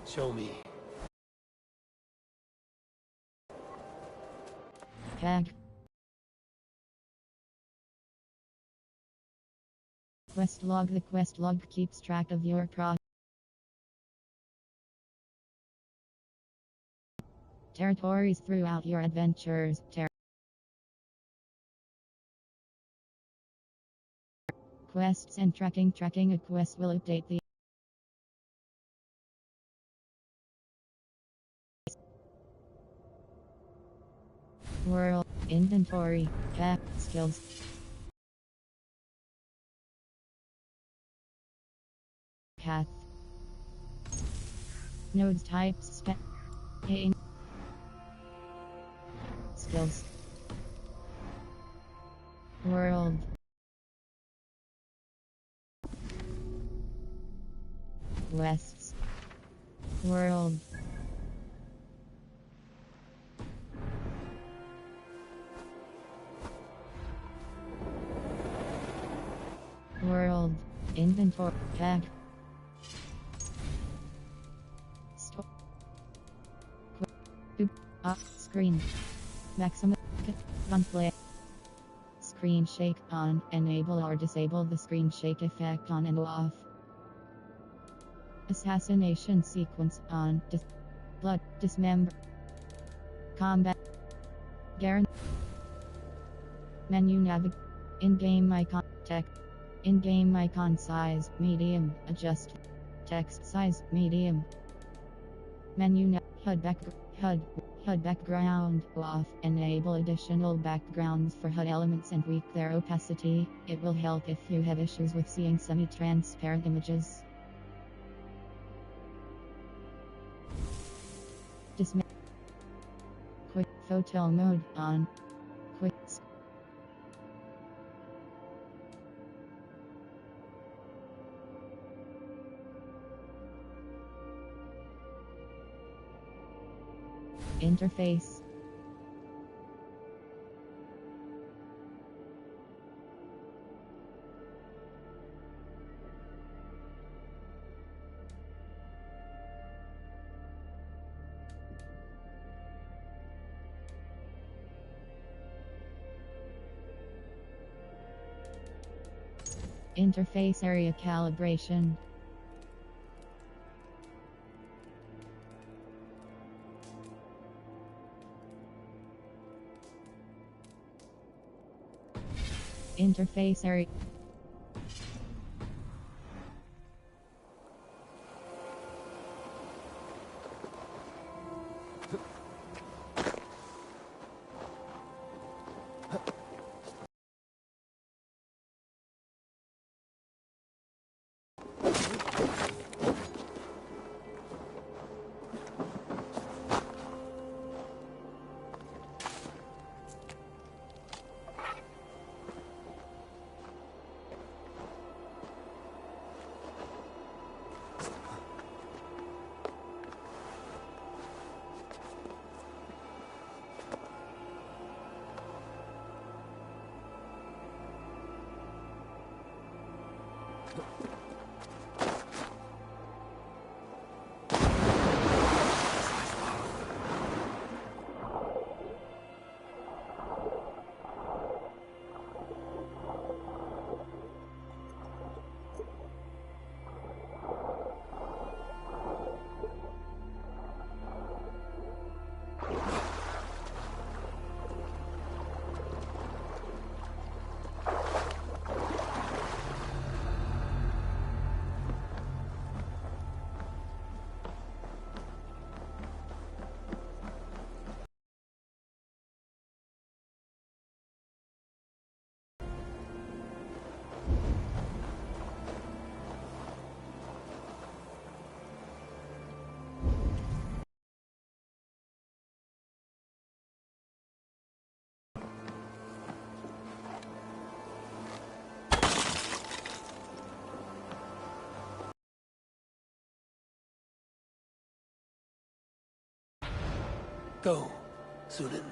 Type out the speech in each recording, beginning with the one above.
Show me. Tag. Quest log. The quest log keeps track of your territories throughout your adventures. Quests and tracking. Tracking a quest will update the world. Inventory. Path. Skills. Path. Nodes. Types. Skills. World. Quests. World. World. Inventory. Tag. Store. Off screen. Maximum. Play. Screen shake on. Enable or disable the screen shake effect on and off. Assassination sequence on. Blood. Dismember. Combat. Guarantee. Menu navigate. In-game icon. Text. In-game icon size. Medium. Adjust. Text size. Medium. Menu HUD background off. Enable additional backgrounds for HUD elements and tweak their opacity. It will help if you have issues with seeing semi-transparent images. Quick photo mode on. Quick. Interface. Interface area calibration. Interface area. Go, Sudan.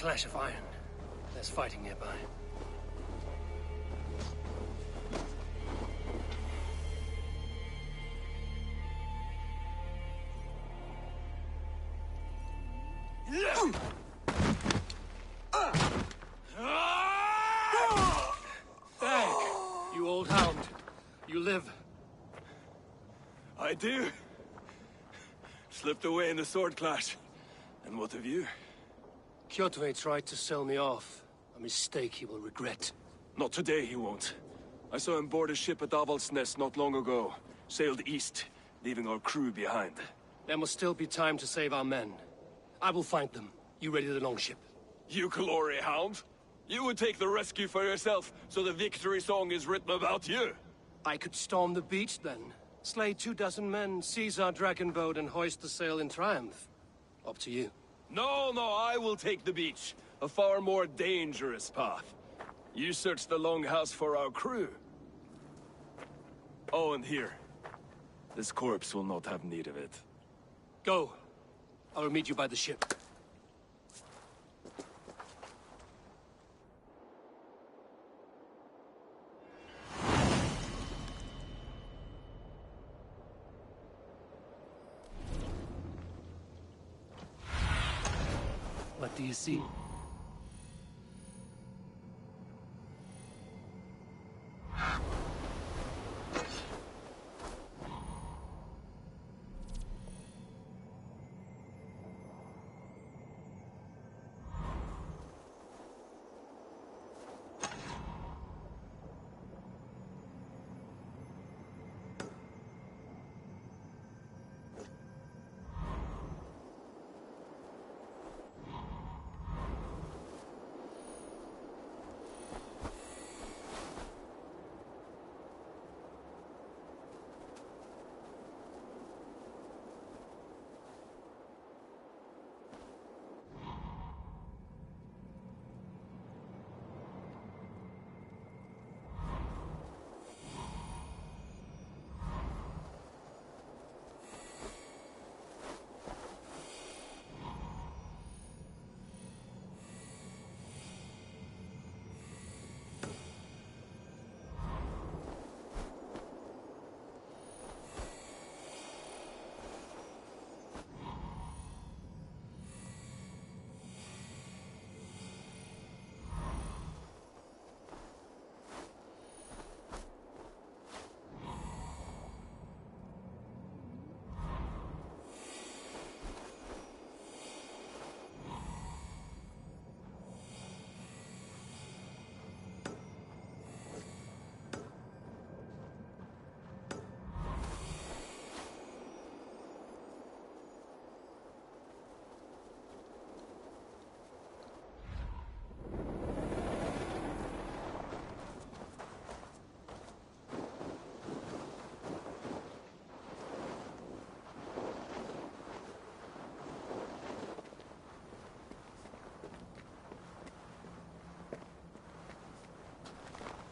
clash of iron. There's fighting nearby. You old hound. You live. I do. Slipped away in the sword clash. And what of you? Kjotve tried to sell me off. A mistake he will regret. Not today, he won't. I saw him board a ship at Avaldsnes not long ago. Sailed east, leaving our crew behind. There must still be time to save our men. I will find them. You ready the longship? You glory hound? You would take the rescue for yourself, so the victory song is written about you. I could storm the beach then. Slay 24 men, seize our dragon boat, and hoist the sail in triumph. Up to you. No, I will take the beach. A far more dangerous path. You search the longhouse for our crew. Oh, and here. This corpse will not have need of it. Go. I will meet you by the ship. What do you see?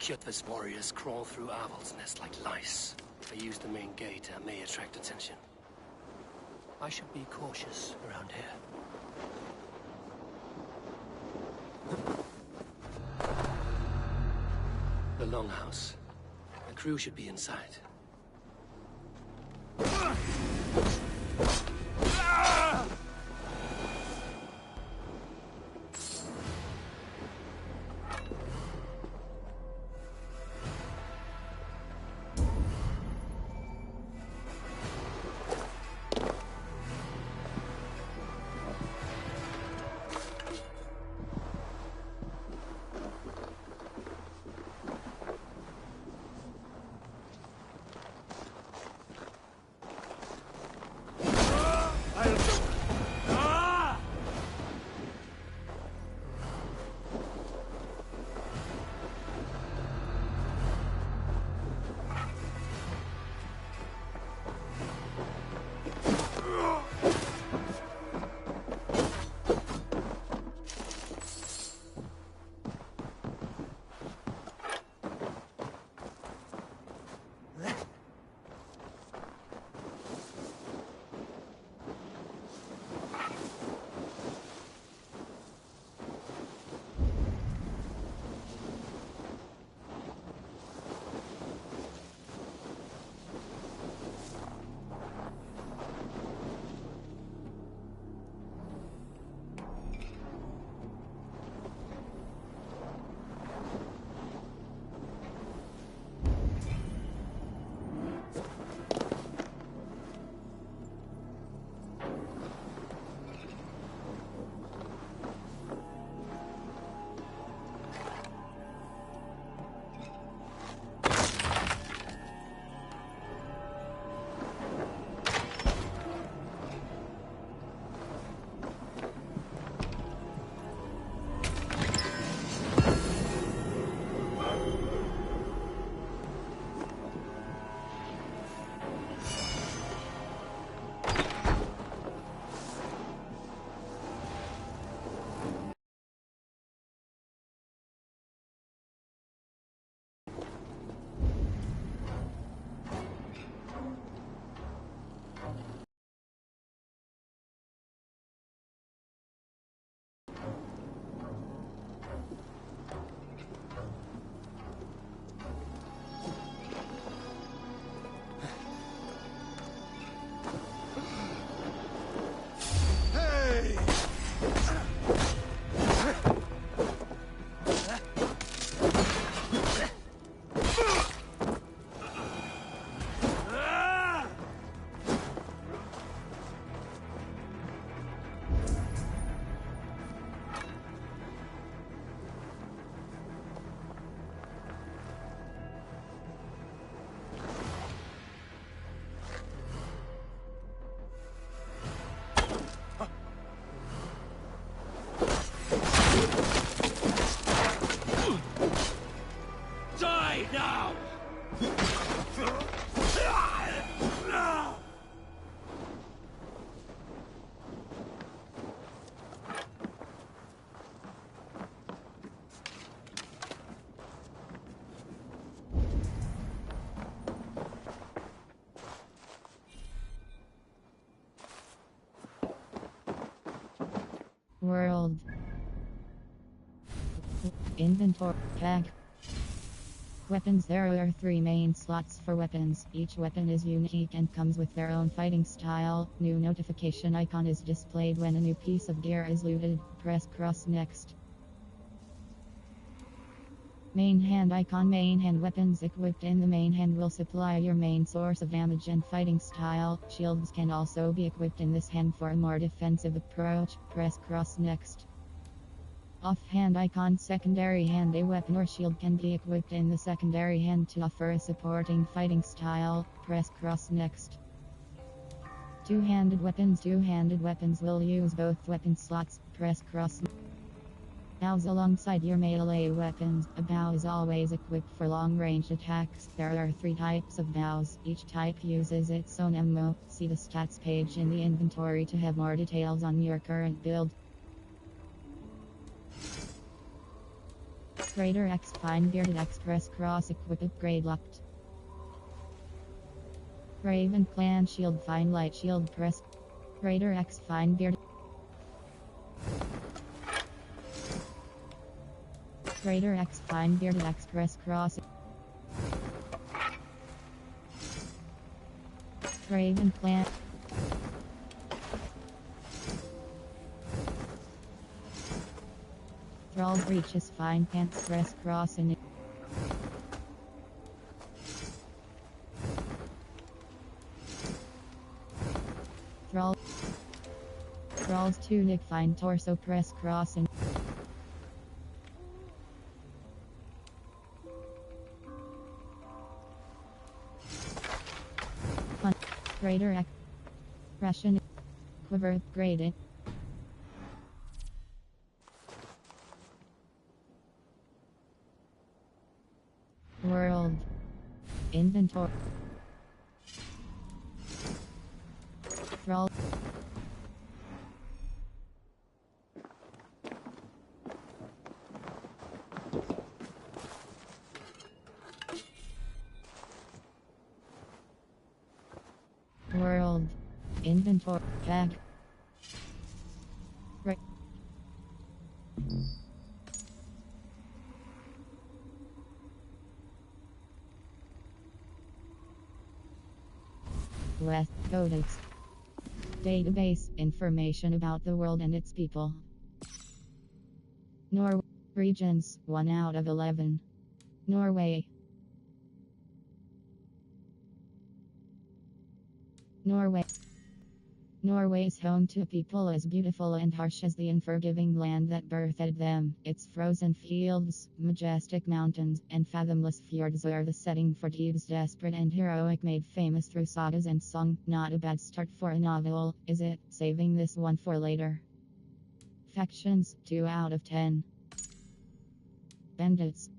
Kjotve's warriors crawl through Avaldsnes like lice. If I use the main gate, I may attract attention. I should be cautious around here. The longhouse. The crew should be inside. World. Inventory. Tag. Weapons. There are 3 main slots for weapons. Each weapon is unique and comes with their own fighting style. New notification icon is displayed when a new piece of gear is looted. Press cross next. Main hand icon. Main hand weapons equipped in the main hand will supply your main source of damage and fighting style. Shields can also be equipped in this hand for a more defensive approach. Press cross next. Offhand icon. Secondary hand. A weapon or shield can be equipped in the secondary hand to offer a supporting fighting style. Press cross next. Two-handed weapons. Two-handed weapons will use both weapon slots. Press cross. Bows alongside your melee weapons. A bow is always equipped for long-range attacks. There are 3 types of bows. Each type uses its own ammo. See the stats page in the inventory to have more details on your current build. Raider X Fine Bearded Express Cross Equip Upgrade Locked. Raven Clan Shield Fine Light Shield Press. Raider X Fine Bearded. Raider X Fine Bearded Express Cross. Raven Clan. Thrall Breeches Fine Pants Press Cross in it. Thrall's Tunic Fine Torso Press Cross in. Raider X Russian Quiver Upgraded. World Inventory. Thrall. World Inventory Tag. Right. West Codex. Database information about the world and its people. Norway. Regions 1 out of 11. Norway. Norway is home to a people as beautiful and harsh as the unforgiving land that birthed them. Its frozen fields, majestic mountains, and fathomless fjords are the setting for deeds desperate and heroic made famous through sagas and song. Not a bad start for a novel, is it? Saving this one for later. Factions 2 out of 10. Bandits.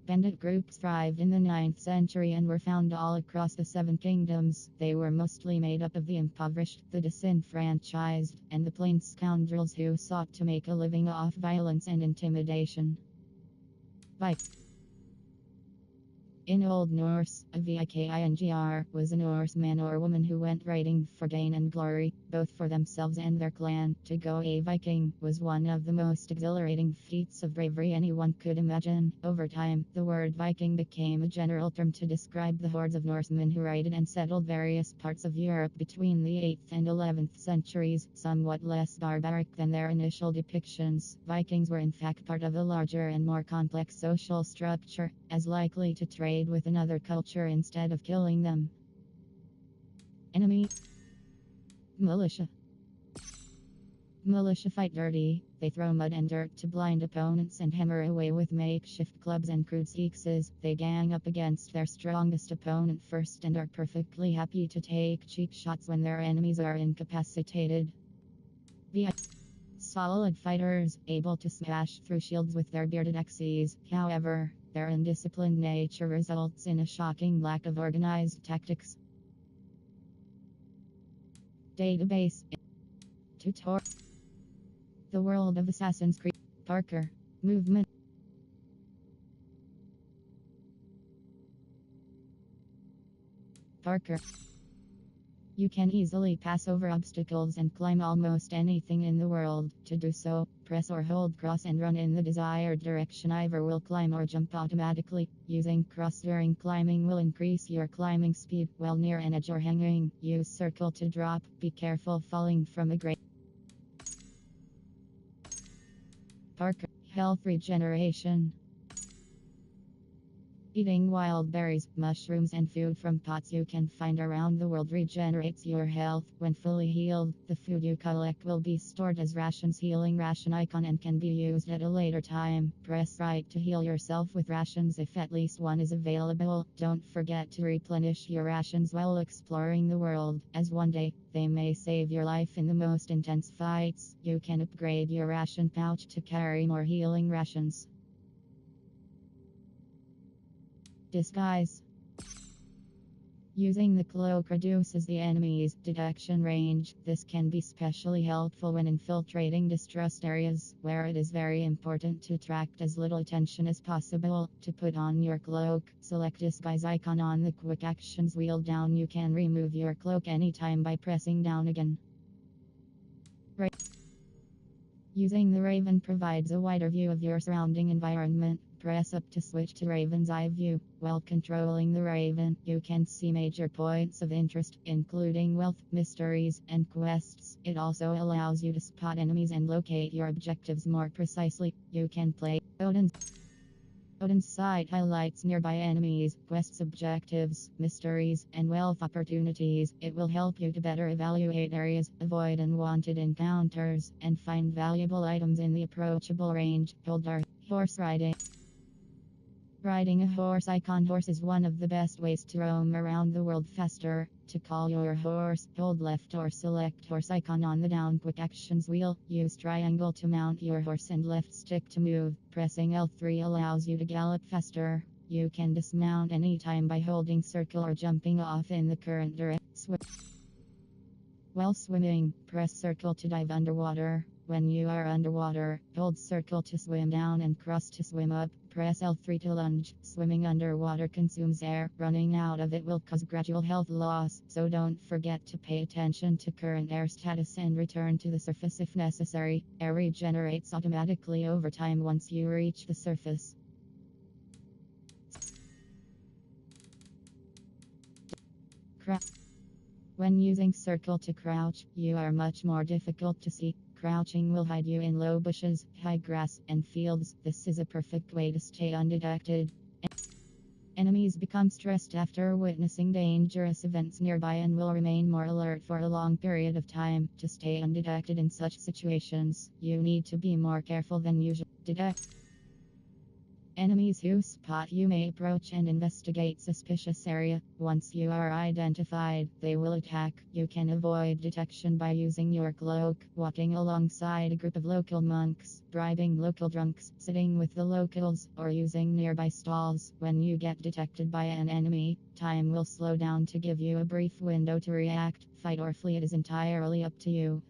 Bandit groups thrived in the 9th century and were found all across the 7 kingdoms. They were mostly made up of the impoverished, the disenfranchised, and the plain scoundrels who sought to make a living off violence and intimidation. In Old Norse, a vikingr was a Norseman or woman who went raiding for gain and glory, both for themselves and their clan. To go a Viking was one of the most exhilarating feats of bravery anyone could imagine. Over time, the word Viking became a general term to describe the hordes of Norsemen who raided and settled various parts of Europe between the 8th and 11th centuries, somewhat less barbaric than their initial depictions. Vikings were in fact part of a larger and more complex social structure, as likely to trade with another culture instead of killing them. Enemy. Militia. Militia fight dirty. They throw mud and dirt to blind opponents and hammer away with makeshift clubs and crude sixes. They gang up against their strongest opponent first and are perfectly happy to take cheap shots when their enemies are incapacitated. Solid fighters, able to smash through shields with their bearded axes. However, Their undisciplined nature results in a shocking lack of organized tactics. Database Tutorial. The World of Assassin's Creed. Parker. Movement. Parker. You can easily pass over obstacles and climb almost anything in the world. To do so, press or hold cross and run in the desired direction. Either will climb or jump automatically. Using cross during climbing will increase your climbing speed. While near an edge or hanging, use circle to drop. Be careful falling from a great. Parker. Health regeneration. Eating wild berries, mushrooms, and food from pots you can find around the world regenerates your health. When fully healed, the food you collect will be stored as rations. Healing ration icon and can be used at a later time. Press right to heal yourself with rations if at least one is available. Don't forget to replenish your rations while exploring the world, as one day they may save your life in the most intense fights. You can upgrade your ration pouch to carry more healing rations. Disguise. Using the cloak reduces the enemy's detection range. This can be especially helpful when infiltrating distressed areas, where it is very important to attract as little attention as possible. To put on your cloak, select disguise icon on the quick actions wheel down. You can remove your cloak anytime by pressing down again. Using the Raven provides a wider view of your surrounding environment. Press up to switch to Raven's Eye View. While controlling the Raven, you can see major points of interest, including wealth, mysteries, and quests. It also allows you to spot enemies and locate your objectives more precisely. You can play Odin's sight highlights nearby enemies, quests, objectives, mysteries, and wealth opportunities. It will help you to better evaluate areas, avoid unwanted encounters, and find valuable items in the approachable range. Hold our horse riding. Riding a horse icon. Horse is one of the best ways to roam around the world faster. To call your horse, hold left or select horse icon on the down quick actions wheel. Use triangle to mount your horse and left stick to move. Pressing L3 allows you to gallop faster. You can dismount anytime by holding circle or jumping off in the current direction. While swimming, press circle to dive underwater. When you are underwater, hold circle to swim down and cross to swim up. Press L3 to lunge. Swimming underwater consumes air. Running out of it will cause gradual health loss, so don't forget to pay attention to current air status and return to the surface if necessary. Air regenerates automatically over time once you reach the surface. When using circle to crouch, you are much more difficult to see. Crouching will hide you in low bushes, high grass, and fields. This is a perfect way to stay undetected. Enemies become stressed after witnessing dangerous events nearby and will remain more alert for a long period of time. To stay undetected in such situations, you need to be more careful than usual. Enemies who spot you may approach and investigate suspicious area. Once you are identified, they will attack. You can avoid detection by using your cloak, walking alongside a group of local monks, bribing local drunks, sitting with the locals, or using nearby stalls. When you get detected by an enemy, time will slow down to give you a brief window to react. Fight or flee, it is entirely up to you.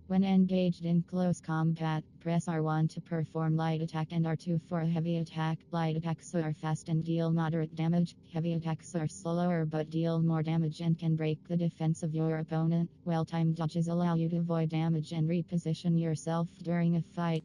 When engaged in close combat, press R1 to perform light attack and R2 for a heavy attack. Light attacks are fast and deal moderate damage. Heavy attacks are slower but deal more damage and can break the defense of your opponent. Well-timed dodges allow you to avoid damage and reposition yourself during a fight.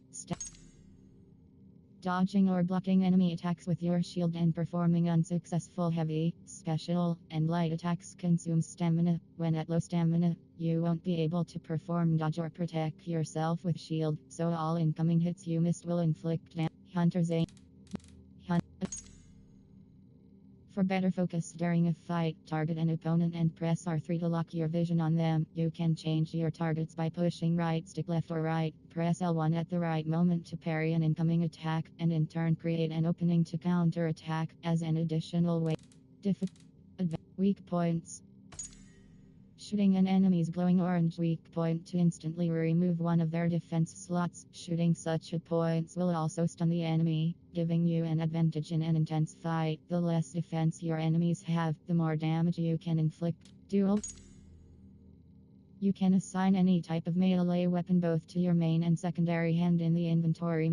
Dodging or blocking enemy attacks with your shield and performing unsuccessful heavy, special, and light attacks consumes stamina. When at low stamina, you won't be able to perform dodge or protect yourself with shield, so all incoming hits you missed will inflict damage. Hunter's aim. For better focus during a fight, target an opponent and press R3 to lock your vision on them. You can change your targets by pushing right stick left or right. Press L1 at the right moment to parry an incoming attack, and in turn create an opening to counter attack as an additional way. Weak points. Shooting an enemy's glowing orange weak point to instantly remove one of their defense slots. Shooting such points will also stun the enemy, giving you an advantage in an intense fight. The less defense your enemies have, the more damage you can inflict. Dual. You can assign any type of melee weapon both to your main and secondary hand in the inventory.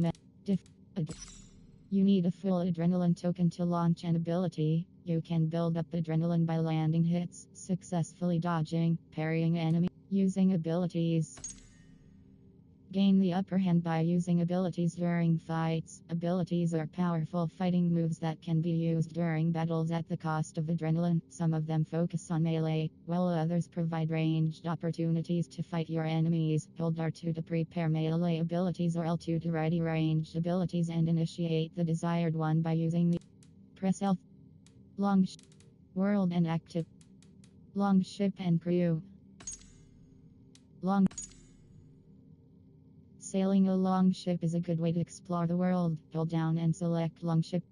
You need a full adrenaline token to launch an ability. You can build up adrenaline by landing hits, successfully dodging, parrying enemy, using abilities. Gain the upper hand by using abilities during fights. Abilities are powerful fighting moves that can be used during battles at the cost of adrenaline. Some of them focus on melee, while others provide ranged opportunities to fight your enemies. Hold R2 to prepare melee abilities or L2 to ready ranged abilities and initiate the desired one by using the press L. World and active. Longship and crew. Sailing a longship is a good way to explore the world. Hold down and select longship.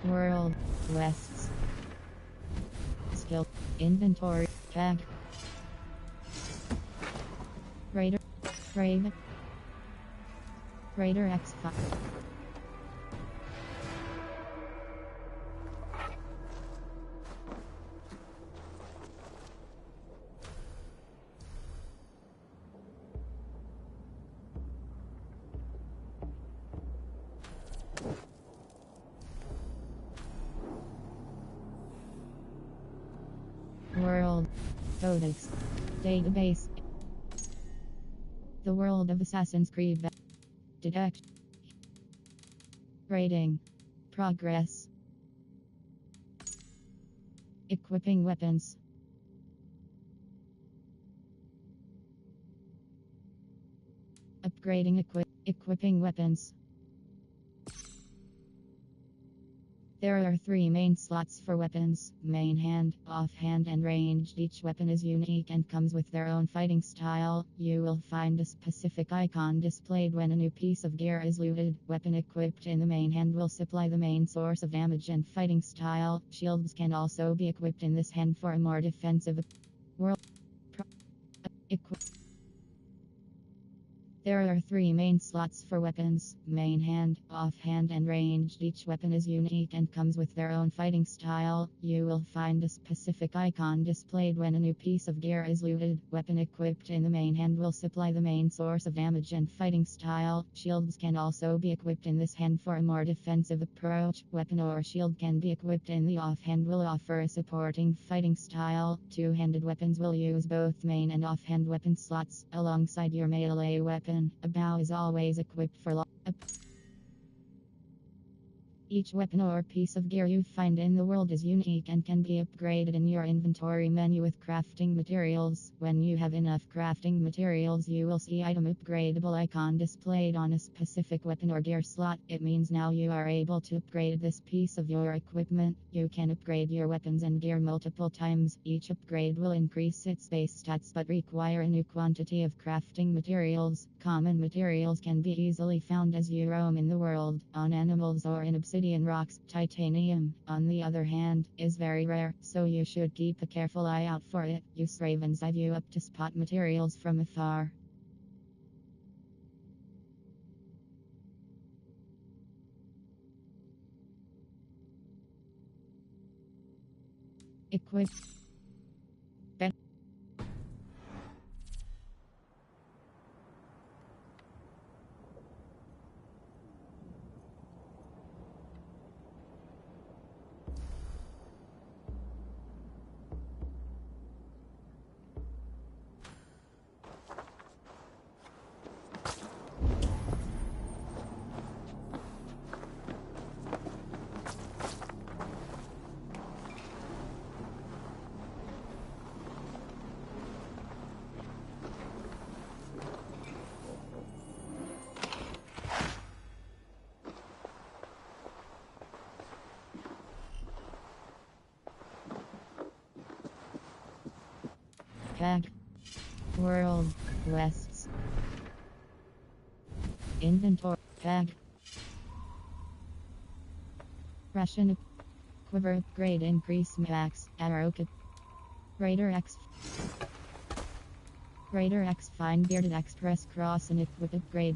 World. Quests. Skill. Inventory. Tag. Raider. Raven. Raider X5. World. Codex. Database. The world of Assassin's Creed. Detect. Rating. Progress. Equipping weapons. Upgrading equipping weapons. There are 3 main slots for weapons: main hand, offhand, and ranged. Each weapon is unique and comes with their own fighting style. You will find a specific icon displayed when a new piece of gear is looted. Weapon equipped in the main hand will supply the main source of damage and fighting style. Shields can also be equipped in this hand for a more defensive world. There are 3 main slots for weapons: main hand, offhand, and ranged. Each weapon is unique and comes with their own fighting style. You will find a specific icon displayed when a new piece of gear is looted. Weapon equipped in the main hand will supply the main source of damage and fighting style. Shields can also be equipped in this hand for a more defensive approach. Weapon or shield can be equipped in the offhand will offer a supporting fighting style. Two-handed weapons will use both main and offhand weapon slots alongside your melee weapon. weapon. A bow is always equipped for Each weapon or piece of gear you find in the world is unique and can be upgraded in your inventory menu with crafting materials. When you have enough crafting materials, you will see item upgradable icon displayed on a specific weapon or gear slot. It means now you are able to upgrade this piece of your equipment. You can upgrade your weapons and gear multiple times. Each upgrade will increase its base stats but require a new quantity of crafting materials. Common materials can be easily found as you roam in the world, on animals or in obsidian rocks. Titanium, on the other hand, is very rare, so you should keep a careful eye out for it. Use Raven's Eye View up to spot materials from afar. Equip. Pack. World quests. Inventory pack. Ration. Quiver upgrade increase max. Arrow kit. Raider X. Raider X Fine Bearded Express Cross and equip upgrade.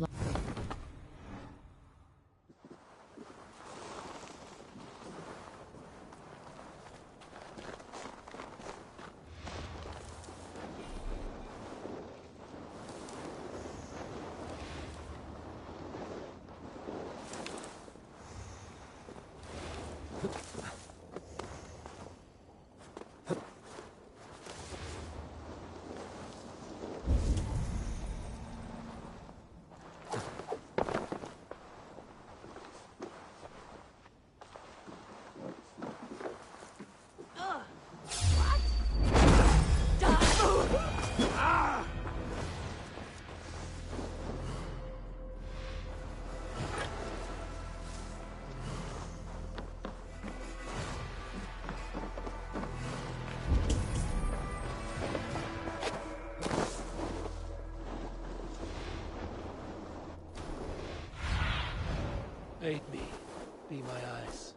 Aid me. Be my eyes.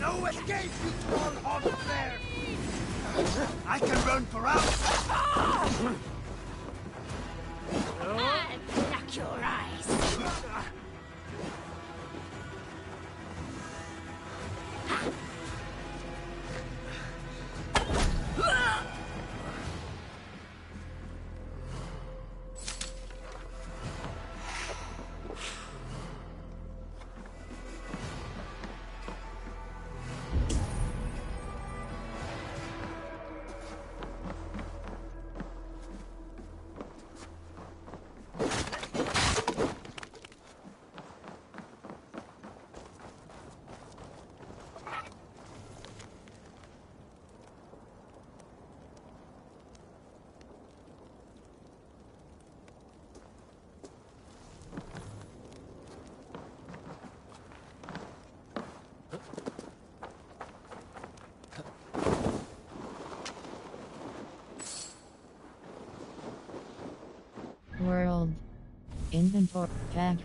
No escape, you tall horned bear! I can run for hours! Knock your eyes! World. Inventory. Tag.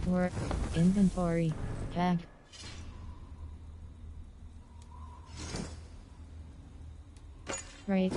Work. Inventory. Tag. Right.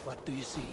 What do you see?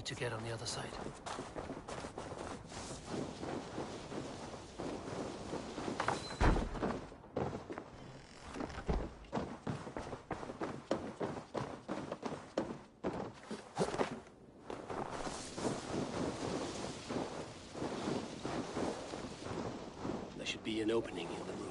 need to get on the other side. There should be an opening in the roof.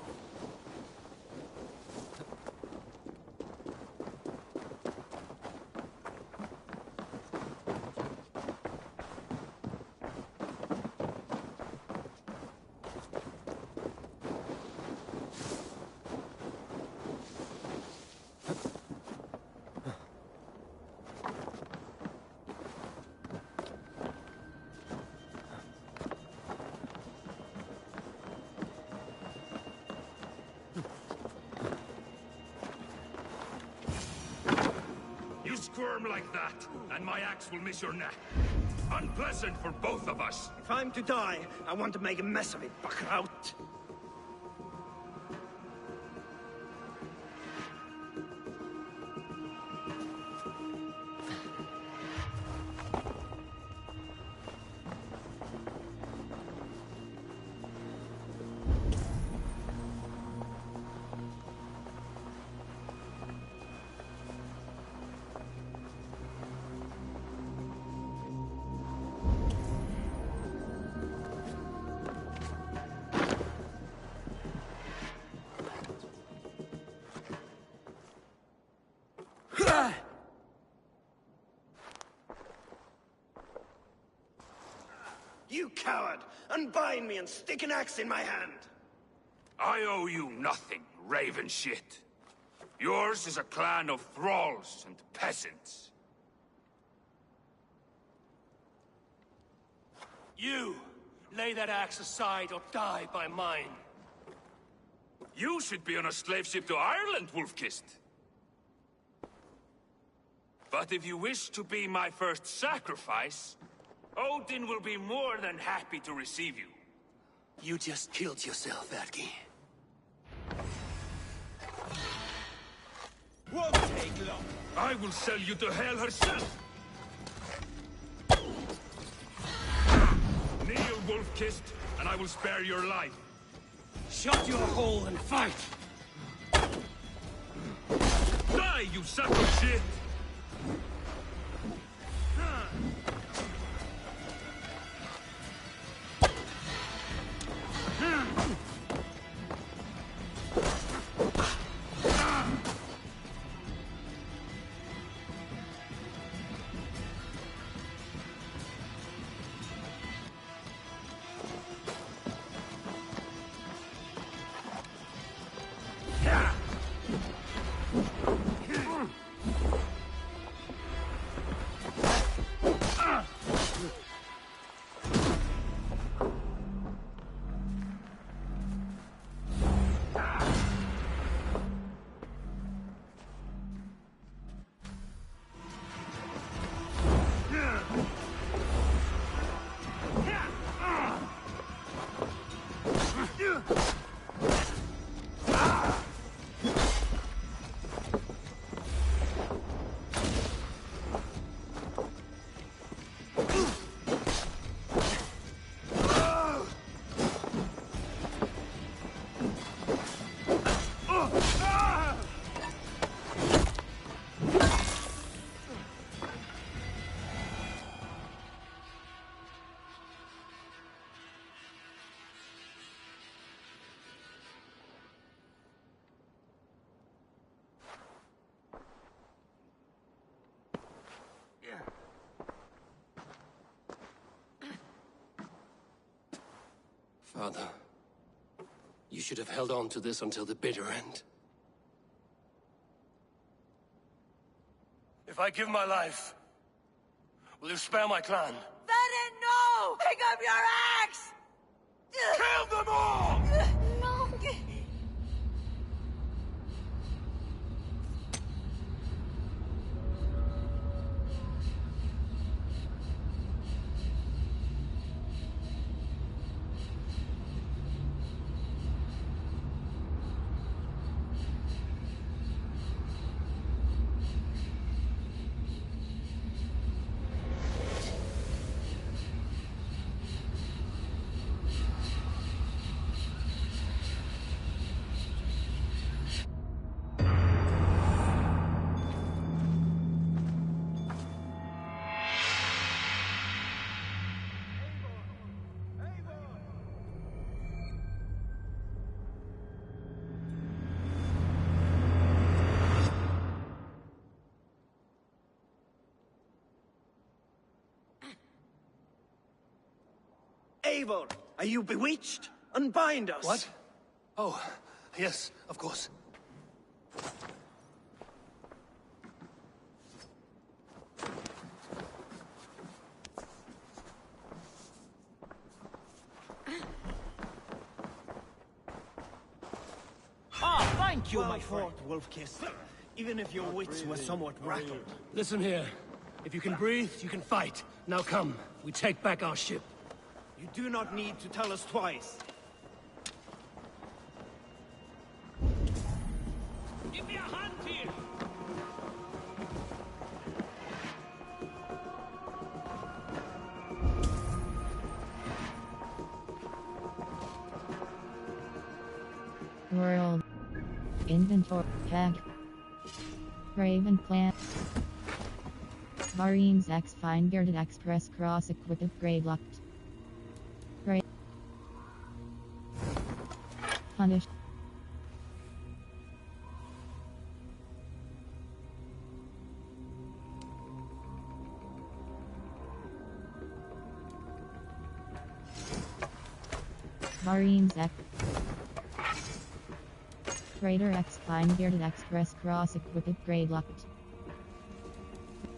You squirm like that, and my axe will miss your neck. Unpleasant for both of us. If I'm to die, I want to make a mess of it, Buckraut. You coward! Unbind me and stick an axe in my hand! I owe you nothing, raven shit. Yours is a clan of thralls and peasants. You! Lay that axe aside or die by mine. You should be on a slave ship to Ireland, Wolf-Kissed. But if you wish to be my first sacrifice, Odin will be more than happy to receive you. You just killed yourself, Adki. Won't take long! I will sell you to hell herself! Kneel, Wolf-Kissed, and I will spare your life. Shut your hole and fight! Die, you sack of shit! Father, you should have held on to this until the bitter end. If I give my life, will you spare my clan? Venom, no! Pick up your axe! Kill them all! No! Eivor, are you bewitched? Unbind us. What? Oh, yes, of course. Ah, thank you, my friend. Wolf-Kiss. Even if your wits were somewhat rattled. Listen here. If you can breathe, you can fight. Now come, we take back our ship. You do not need to tell us twice. Give me a hand here! World. Inventory. Tag. Raven Plant. Marines X Fine Bearded Express Cross Equipped Grade Locked. Punish. Marines X. Raider X Fine Bearded Express Cross Equipped Grade Locked.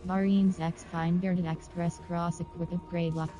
Marines X Fine Bearded Express Cross Equipped Grade Locked.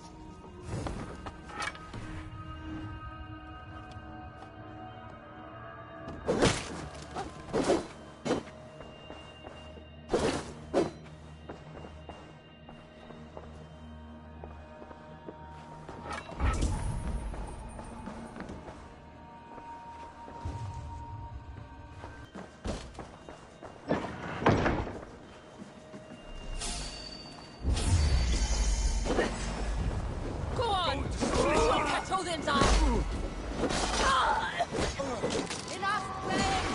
Go on! We'll kettle them down! Enough, Blaine!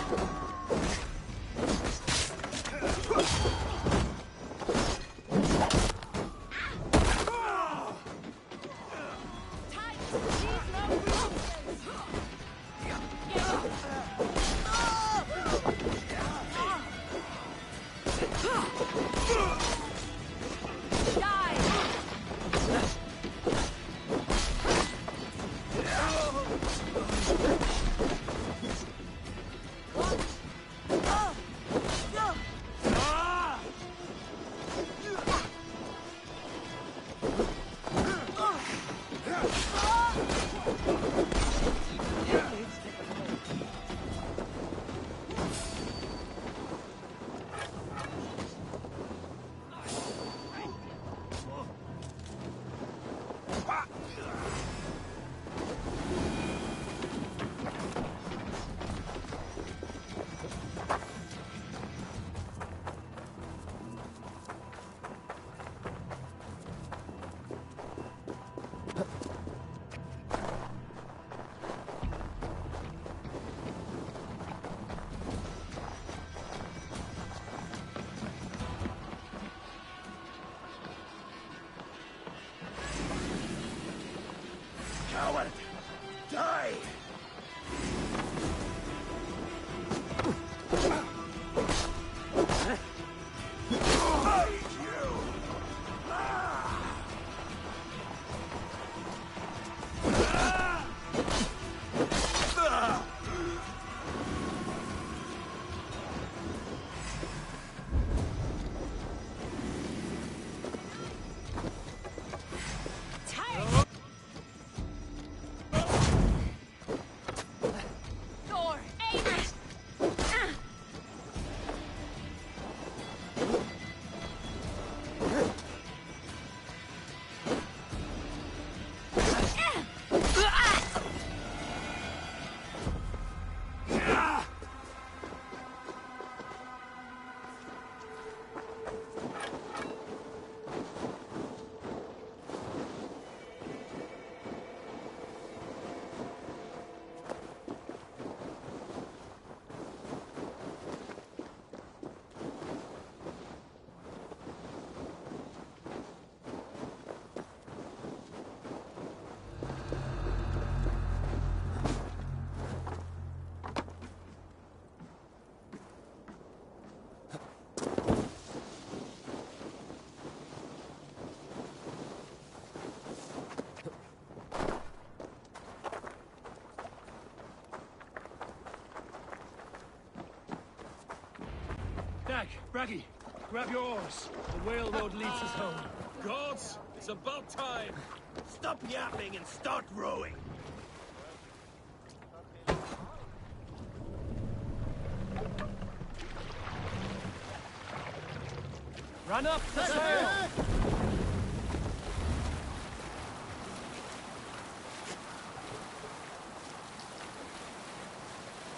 Tight! Leave no resistance! Coward! Die! Door! Aim it! Braggy, grab your oars. The whale road leads us home. Gods, it's about time. Stop yapping and start rowing. Run up the sail!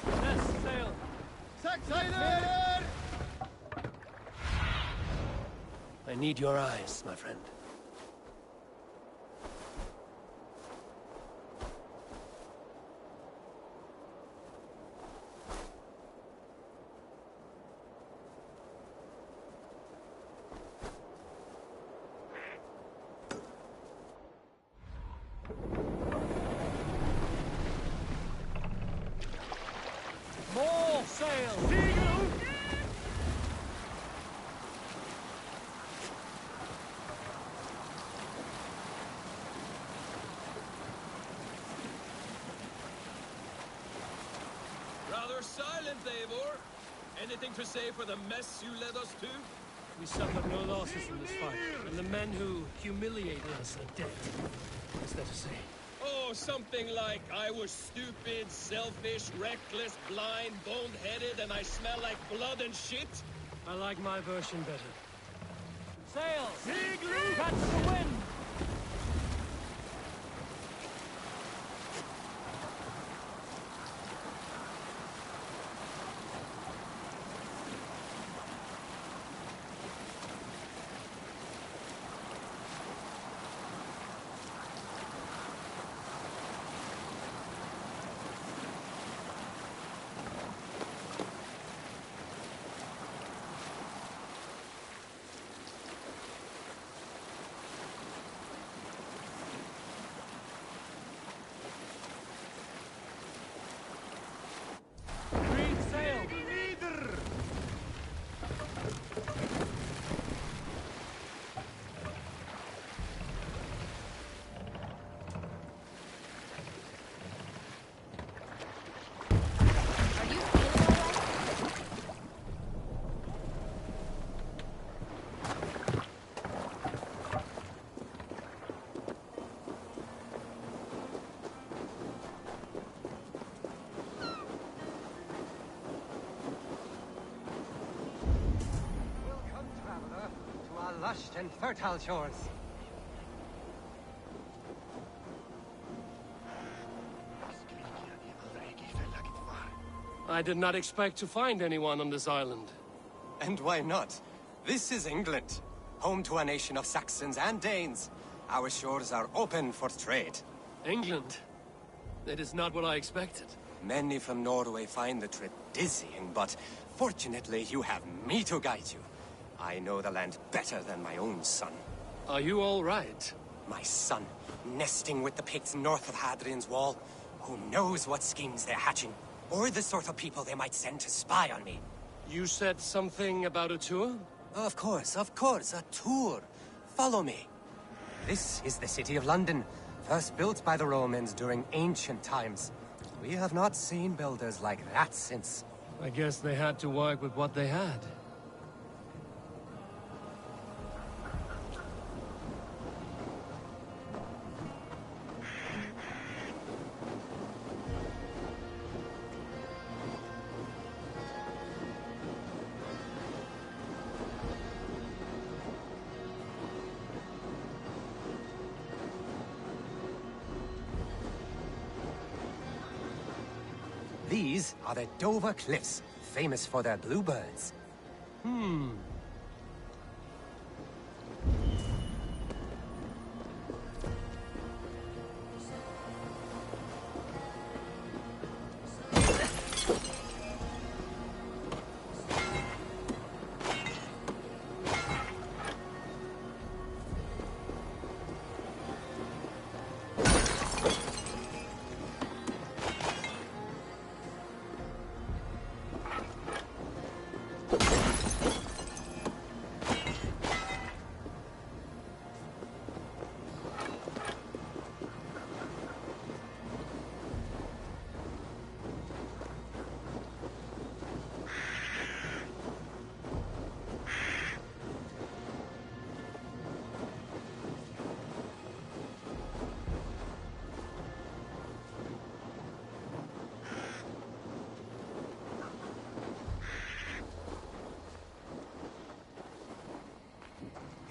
Yes, sail! I need your eyes, my friend. More sail! Rather silent, Eivor. Anything to say for the mess you led us to? We suffered no losses in this fight, and the men who humiliated us are dead. What's there to say? Oh, something like, I was stupid, selfish, reckless, blind, bone-headed, and I smell like blood and shit? I like my version better. Sail! Catch the wind! Lush and fertile shores. I did not expect to find anyone on this island. And why not? This is England, home to a nation of Saxons and Danes. Our shores are open for trade. England? That is not what I expected. Many from Norway find the trip dizzying, but fortunately you have me to guide you. I know the land better than my own son. Are you all right? My son, nesting with the Picts north of Hadrian's Wall. Who knows what schemes they're hatching, or the sort of people they might send to spy on me. You said something about a tour? Of course, a tour. Follow me. This is the city of London, first built by the Romans during ancient times. We have not seen builders like that since. I guess they had to work with what they had. These are the Dover Cliffs, famous for their bluebirds.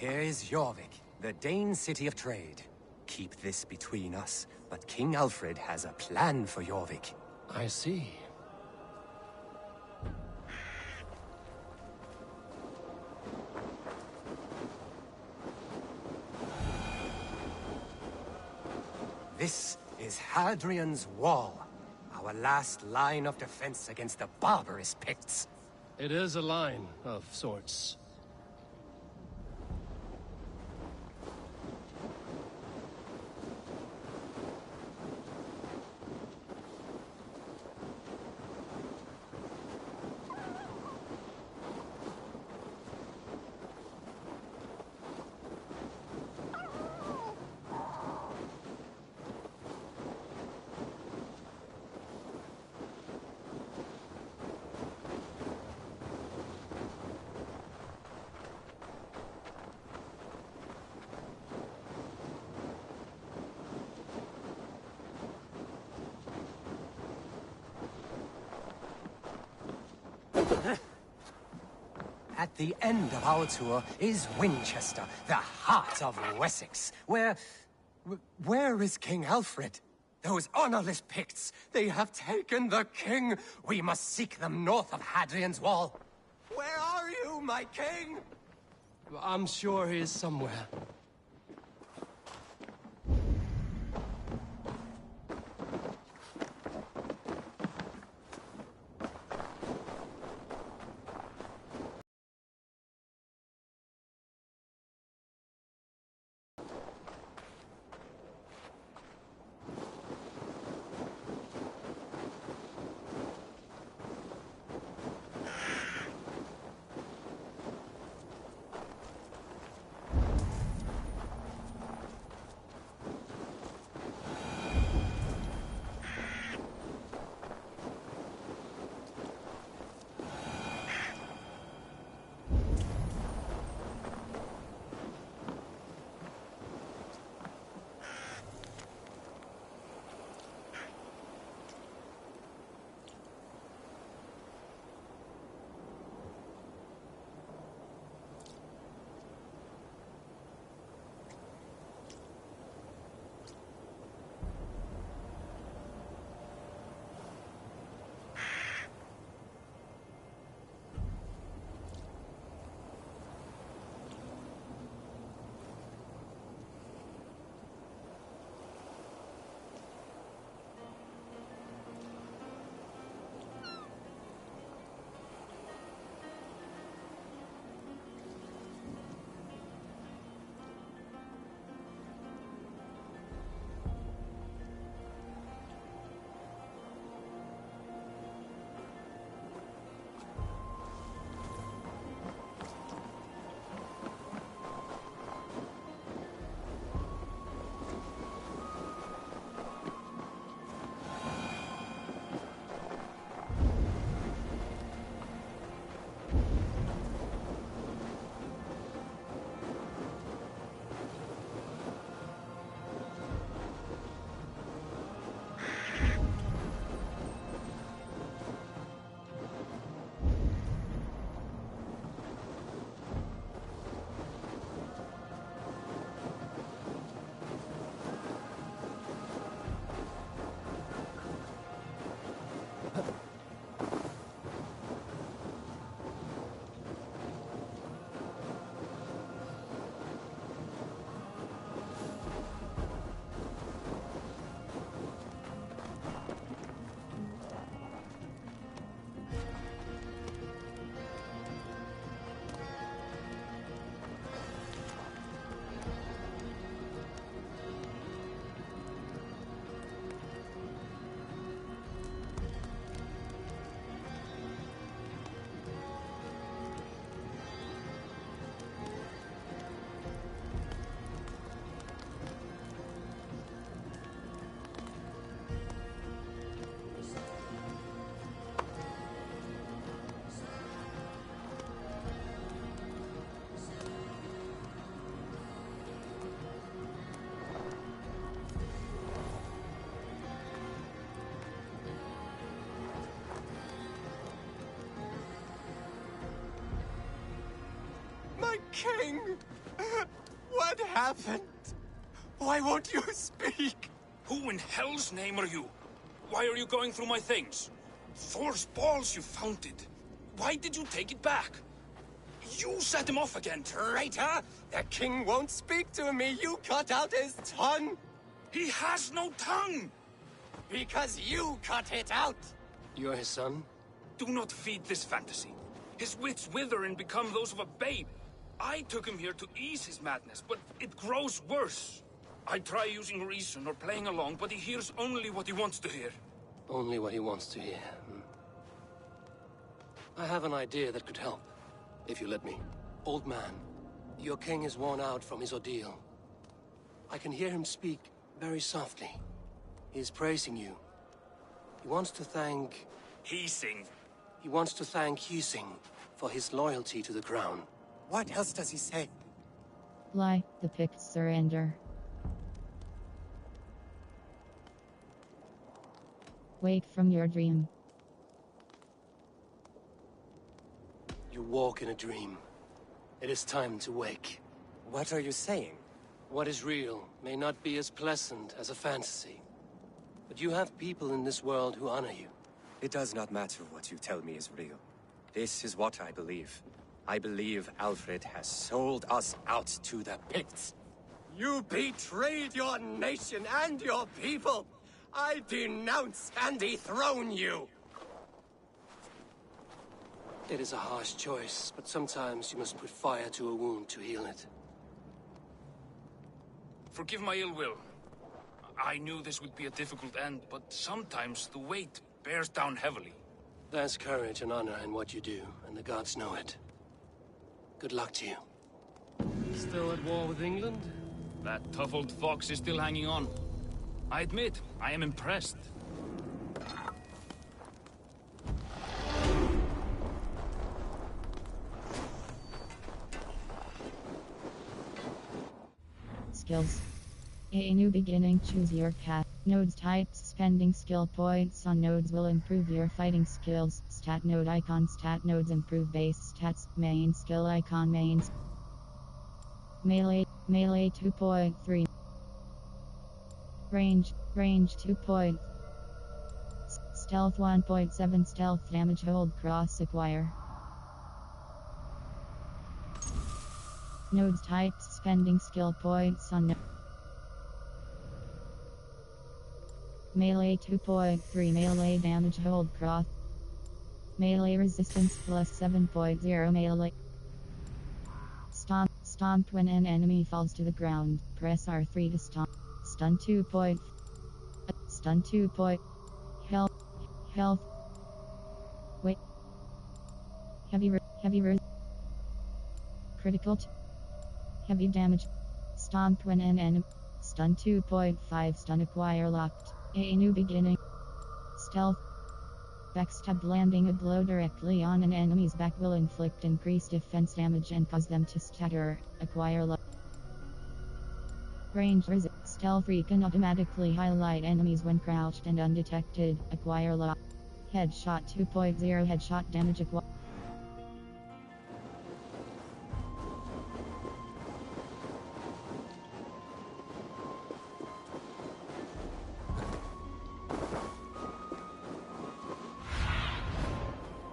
Here is Jorvik, the Dane city of trade. Keep this between us, but King Alfred has a plan for Jorvik. I see. This is Hadrian's Wall, our last line of defense against the barbarous Picts. It is a line of sorts. At the end of our tour is Winchester, the heart of Wessex, where is King Alfred? Those honorless Picts, they have taken the king! We must seek them north of Hadrian's Wall. Where are you, my king? I'm sure he is somewhere. King! What happened? Why won't you speak? Who in hell's name are you? Why are you going through my things? Thor's balls, you found it. Why did you take it back? You set him off again. Traitor! The king won't speak to me. You cut out his tongue. He has no tongue! Because you cut it out. You're his son? Do not feed this fantasy. His wits wither and become those of a babe. I took him here to ease his madness, but it grows worse. I try using reason or playing along, but he hears only what he wants to hear. Only what he wants to hear. I have an idea that could help, if you let me. Old man, your king is worn out from his ordeal. I can hear him speak very softly. He is praising you. He wants to thank... He wants to thank Hising for his loyalty to the crown. What else does he say? Lie, the Picts surrender. Wake from your dream. You walk in a dream. It is time to wake. What are you saying? What is real may not be as pleasant as a fantasy. But you have people in this world who honor you. It does not matter what you tell me is real. This is what I believe. I believe Alfred has sold us out to the Picts. You betrayed your nation and your people! I denounce and dethrone you! It is a harsh choice, but sometimes you must put fire to a wound to heal it. Forgive my ill will. I knew this would be a difficult end, but sometimes the weight bears down heavily. There's courage and honor in what you do, and the gods know it. Good luck to you. Still at war with England? That tough old fox is still hanging on. I admit, I am impressed. Skills. A new beginning. Choose your path. Nodes types. Spending skill points on nodes will improve your fighting skills. Stat node icon. Stat nodes improve base stats. Main skill icon. Mains. Melee 2.3. Range 2 point. Stealth 1.7. Stealth damage. Hold cross acquire. Nodes types. Spending skill points on Melee 2.3. Melee damage. Hold cross. Melee resistance plus 7.0. Melee. Stomp when an enemy falls to the ground. Press R3 to stomp. Stun 2 point. Stun 2 point. Health. Wait. Heavy critical. Heavy damage. Stomp when an enemy. Stun 2.5. Stun acquire locked. A new beginning. Stealth. Backstab. Landing a blow directly on an enemy's back will inflict increased defense damage and cause them to stagger. Acquire locked. Range resist. Stealth can automatically highlight enemies when crouched and undetected. Acquire lock. Headshot 2.0. Headshot damage acquire.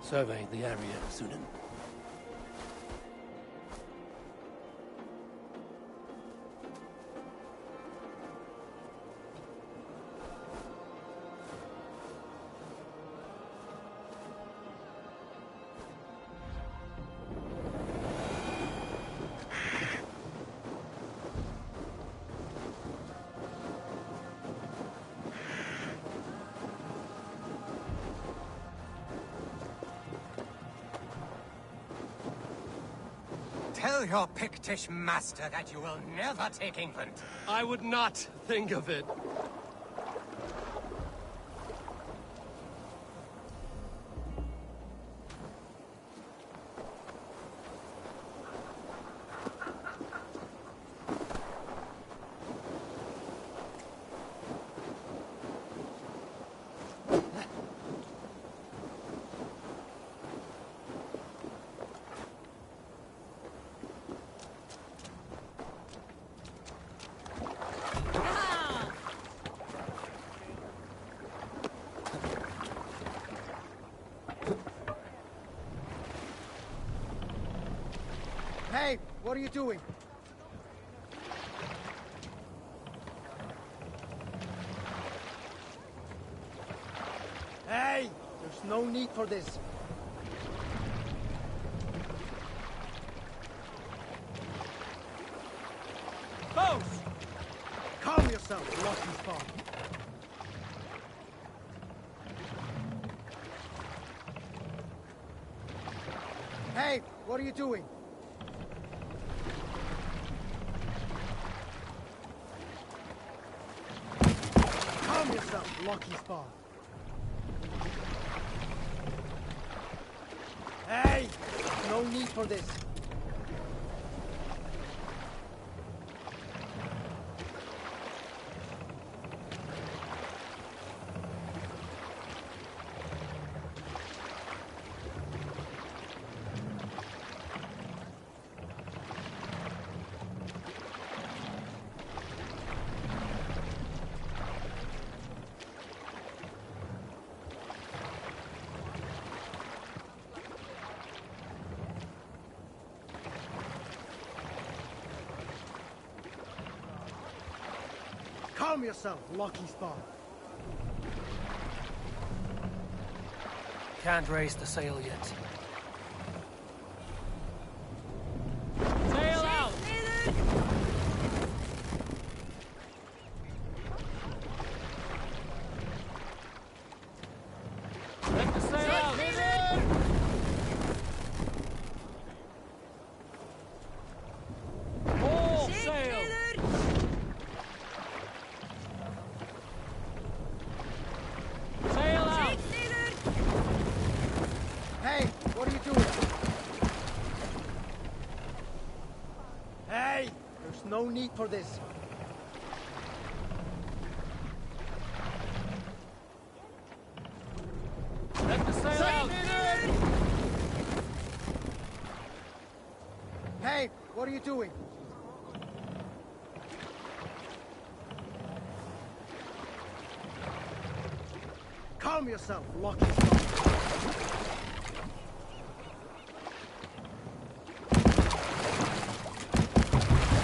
Survey the area, Sunan. Tell your Pictish master that you will never take England. I would not think of it. Hey, what are you doing? Hey, there's no need for this. Both! Calm yourself, lucky spawn. Hey, what are you doing? Calm yourself, lucky spawn. Hey, no need for this. Calm yourself, lucky spawn. Can't raise the sail yet. Sail out! Let the sail out! All sail! Sail out! Hey, what are you doing? Hey, there's no need for this. Let the sail out! Hey, what are you doing? Calm yourself, lucky spawn.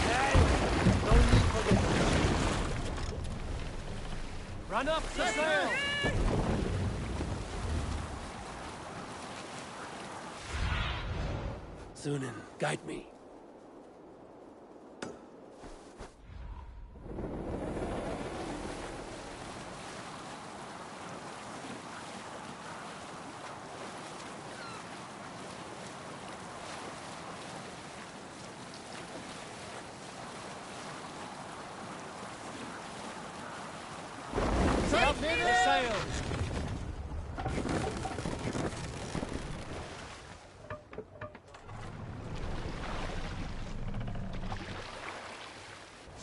Hey, no need for this. Run up the sail! Sunan, guide me. Up the sails!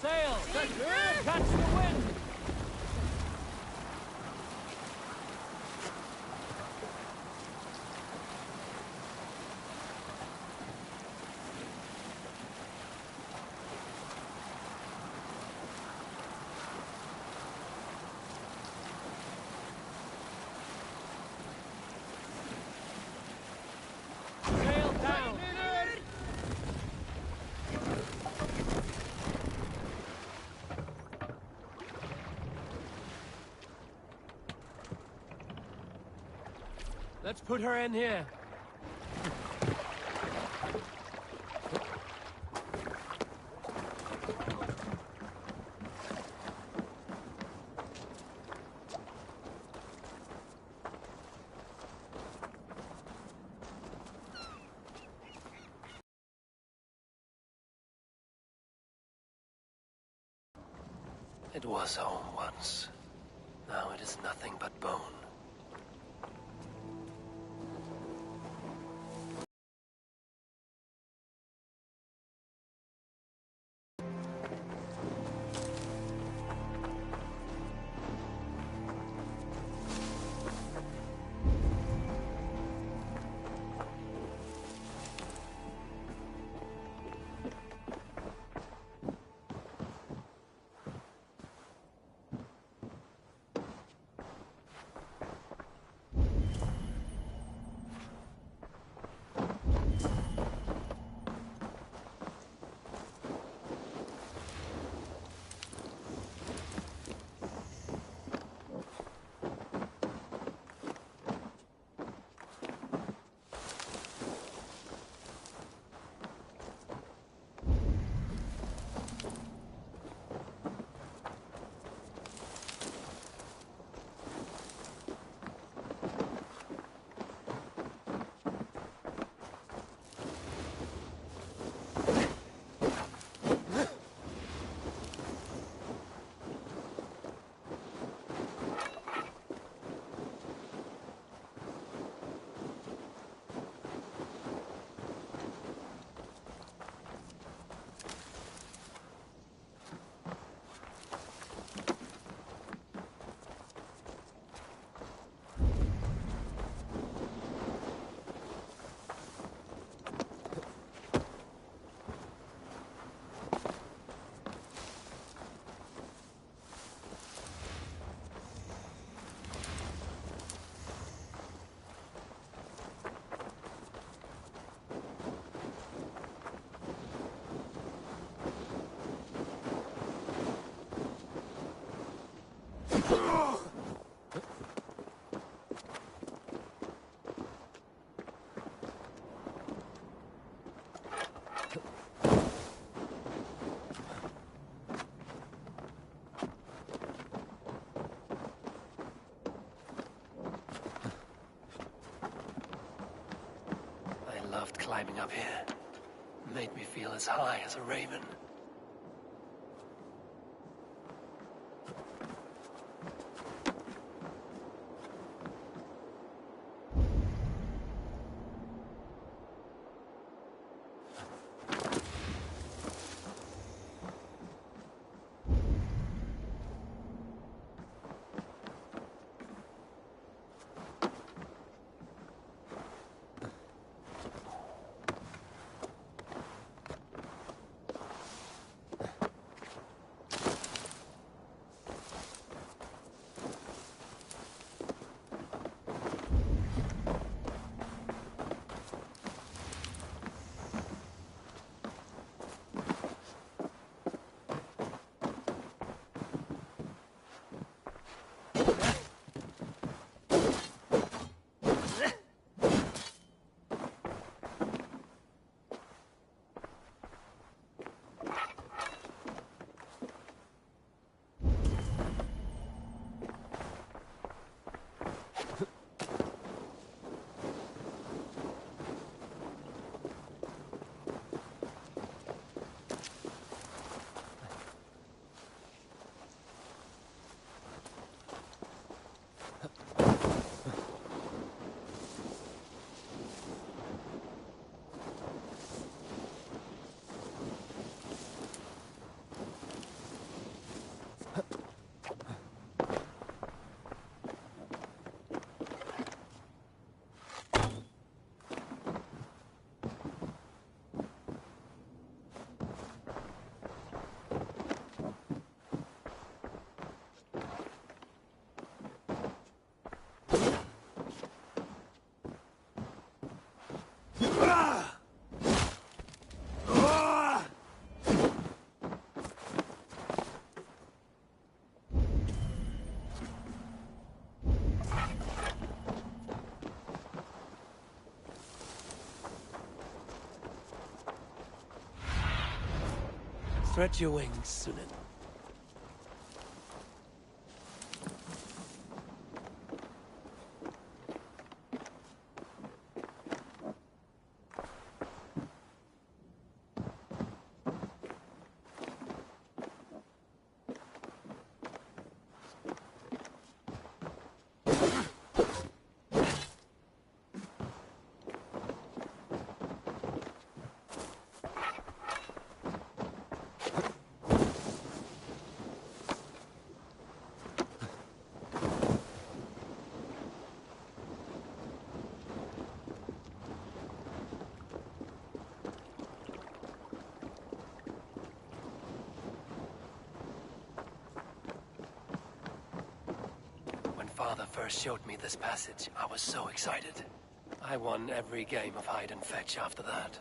Sail! Catch the wind! Sail down! Let's put her in here. It was home once. Now it is nothing but bone. climbing up here. Made me feel as high as a raven. Spread your wings, Sunan. Father first showed me this passage, I was so excited. I won every game of hide and fetch after that.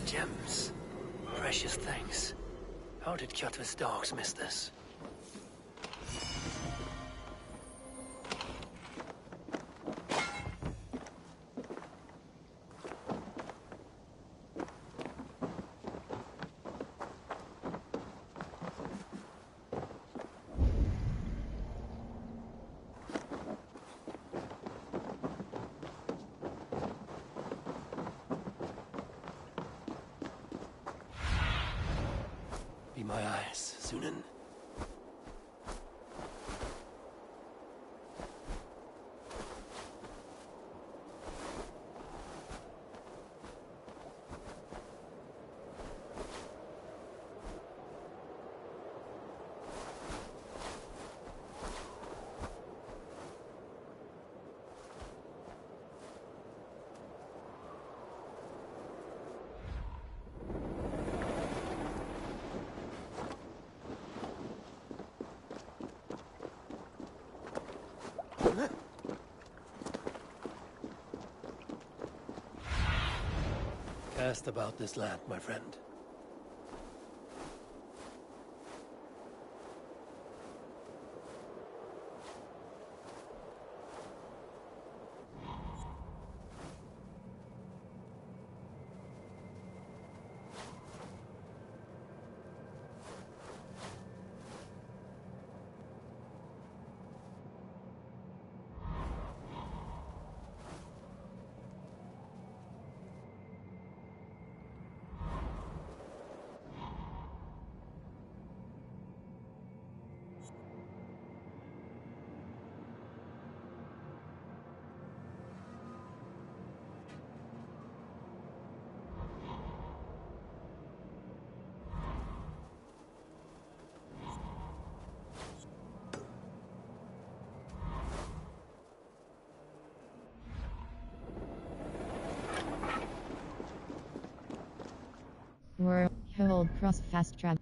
Gems. Precious things. How did Kjotve's dogs miss this? Be my eyes, Sunan. asked about this land, my friend. World hold cross fast travel.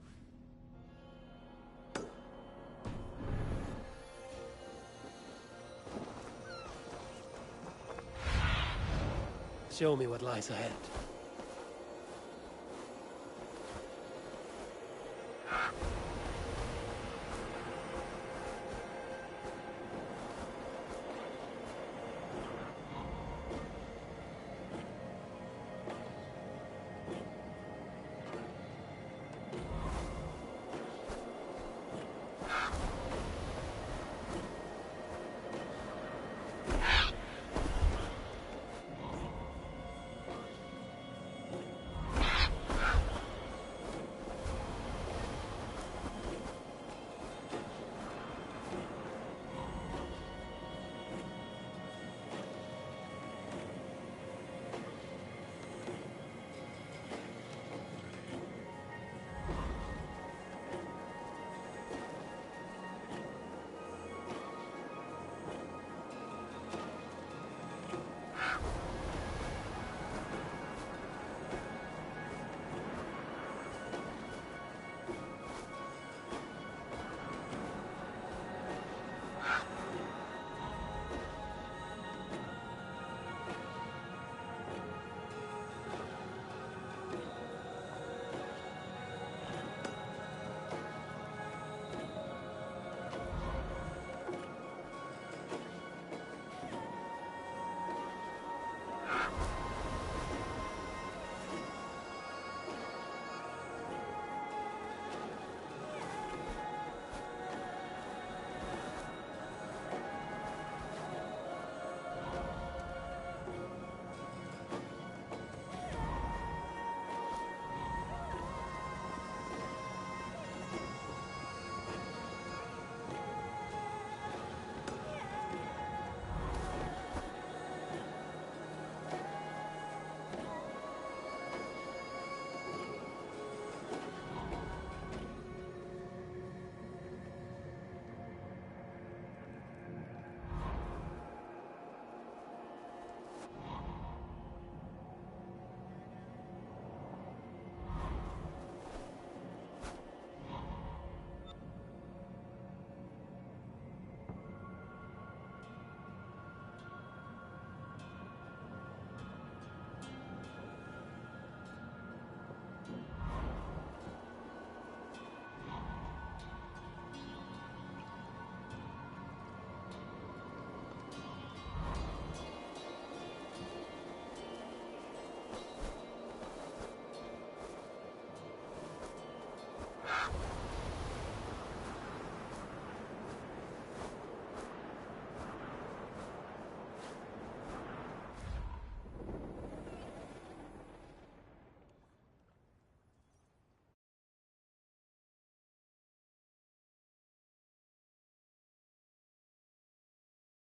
Show me what lies ahead.